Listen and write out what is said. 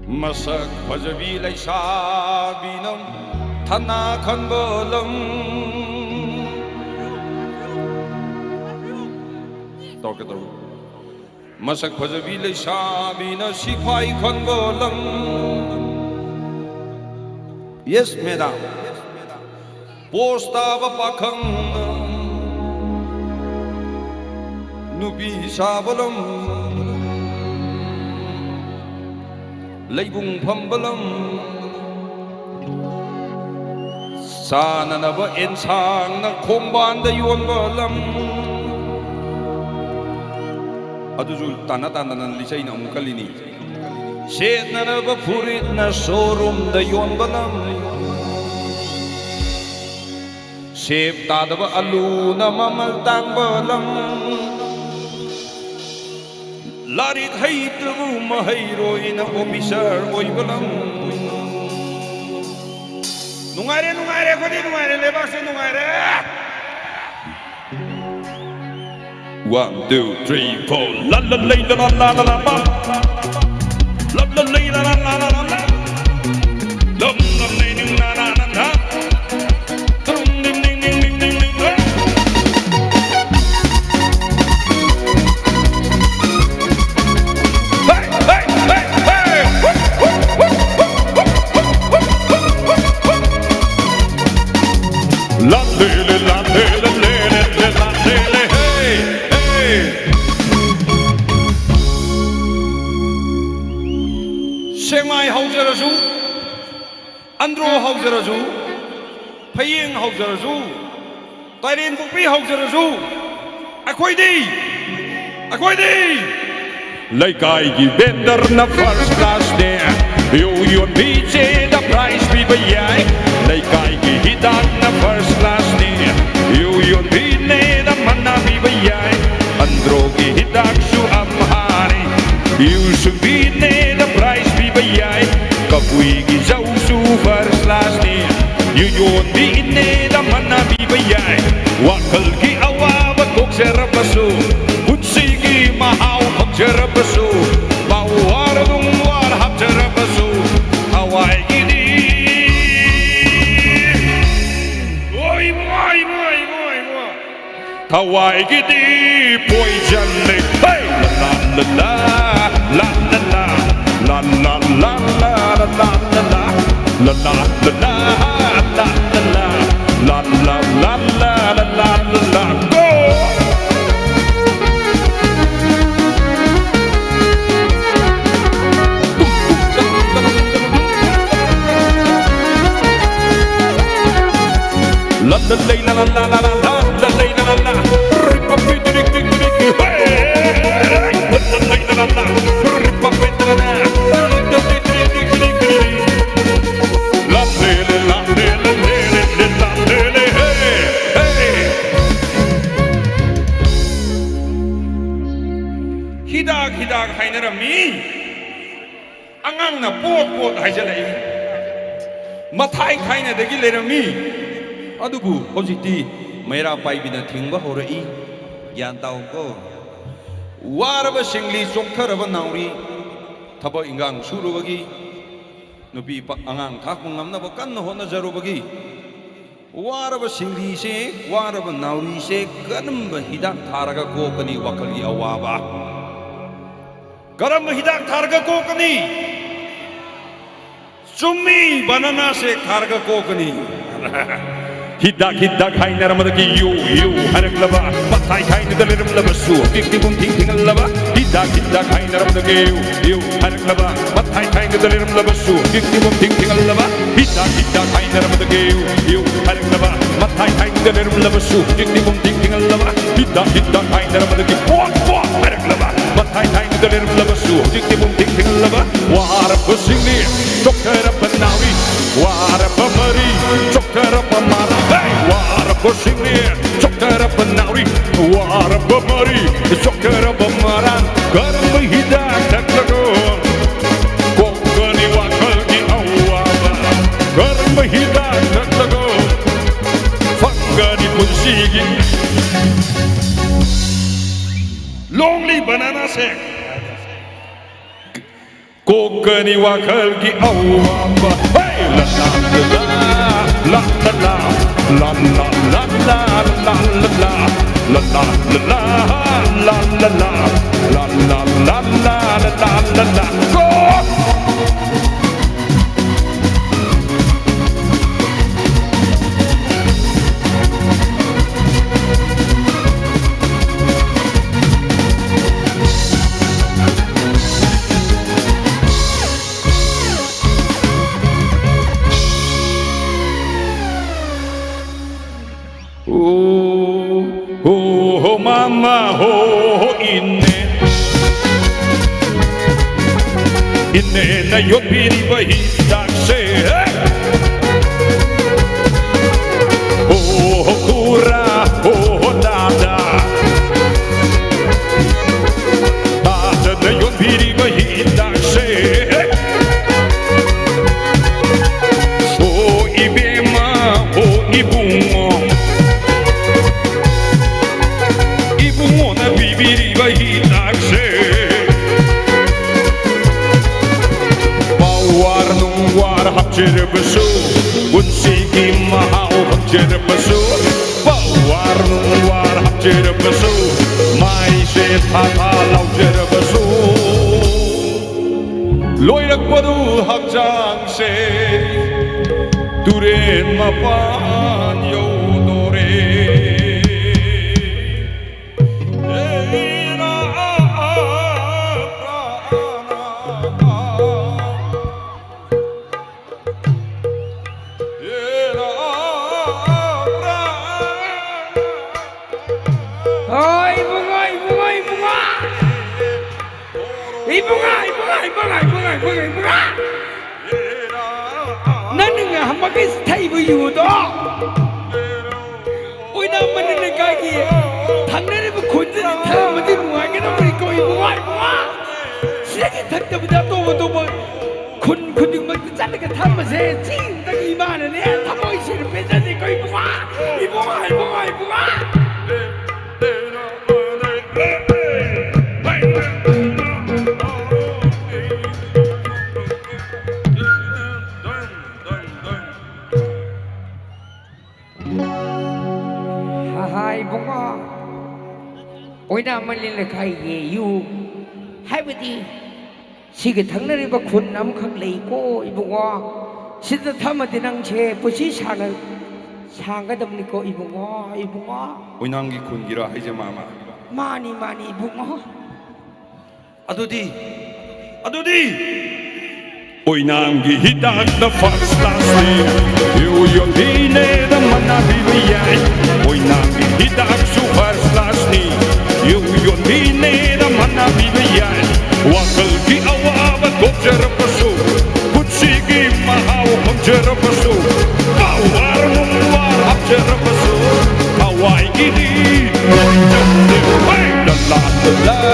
Masak pajabi laysabinam thanakan balam Tawkataw Masak pajabi laysabina sikhwai khan balam Yes madam Postava pakhang Nubi sabalam Laybung pambalam Sananaba ensang na kombanda yonbalam Aduzul tana-tana ng lisay na umukalini Set na naba purit na showroom da yonbalam Sep tadaba alu na mamaltang balam Larit haytabu mahayroy na officer oy balam Nungare ko di nungare lebas nungare 1, 2, 3, 4 La la la la la la la la La la la la la la la la La la la la la la Sengmai haujarasu, Andro haujarasu, Paying haujarasu, Tairin Bukpi haujarasu, Akoidi, Laikai gi vendor na first class there, yon BJ the price be bayai, Laikai gi hitak na first class there, yon bine the manna be bayai, Andro gi hitak su amhari, you bine the price be bayai, Kapui gi jau su first class there, yon bine the manna be bayai, Wakal gi awa batok serapasu, Kutsi gi mahau Jarabasu, Bawar Dungwar Hab Jarabasu, Hawaii Gidi. Oi, Hawaii Gidi, poison me. Hey, la la la la la la la la la la la la la la la la la la go. La la la la la la la la la la rip up it dik dik dik hey la la la la rip up it la la dik dik dik la la hey hidak hainarami angang na pot haijalai mathai khaina dagi lerami Adubu hojiti mera pai bina thingba horai gyan taw ko waraba singli chokthar ba nauri thabo ingang surubagi nupi pa angang thakung ngamna ba kan hona jarubagi waraba singli se waraba nauri se kanam ba hidak tharaga ko kani wakali awaba karam hidak tharaga ko kani summi banana se tharaga ko kani Hidak haina ramadaki you haraklaba mathai haina daleram labasu tikibum tingal laba hidak haina ramadaki you haraklaba mathai haina daleram labasu tikibum tingal laba hidak haina ramadaki you haraklaba mathai haina daleram labasu tikibum tingal laba hidak haina ramadaki haraklaba mathai haina daleram labasu tikibum tingal laba wara pusingni chokara banawi wara pamari chokara pamara Wara pusingni chokara banawi wara pamari chokara pamara karam hidak taklago kokani wakal ki awaba karam hidak taklago fangani punsigi Lonely banana sack 꽃그니와 걸기 어와봐 오 마마 호 있네 나 요비리바 히닥세 오 쿠라 오 나다 나다 나 요비리바 히닥세 오 이베마 오 이붕어 비비리바 히닥세 바와르 농와르 합체르버수 운시기 마하오 합체르버수 바와르 농와르 합체르버수 마이세 타타 라우체르버수 로이락바루 합장세 두렌 마판 요노레 나는 한 바퀴 스타이브 이유도 오이나 만나는 가기 당나라 뭐 건전히 타면 돼 뭐하게 나버리고 이거와 시작이 닥터보다 또뭐건 근육만 자르게 타면서 찡딱 이만은 애 타보이 싫은 빼자니까 이거와 이봉아 오이나 말릴래 가이게 유 하이버디 시게 당나리바 군남 각레이고 이봉아 시다 타마디 낭체 부시 상가담니까 이봉아 오이낭기 군기라 이제 마마 많이 이봉아 아도디 오이낭기 히닥다 파스타스니 유연히네다 만나비비야이 오이낭기 히닥수 파스타스니 유연히네다 만나비비야이 와글기 아와바 곱제르버수 붙이기 마하오 곱제르버수 바와르농와 합제르버수 하와이기니 랄랄랄라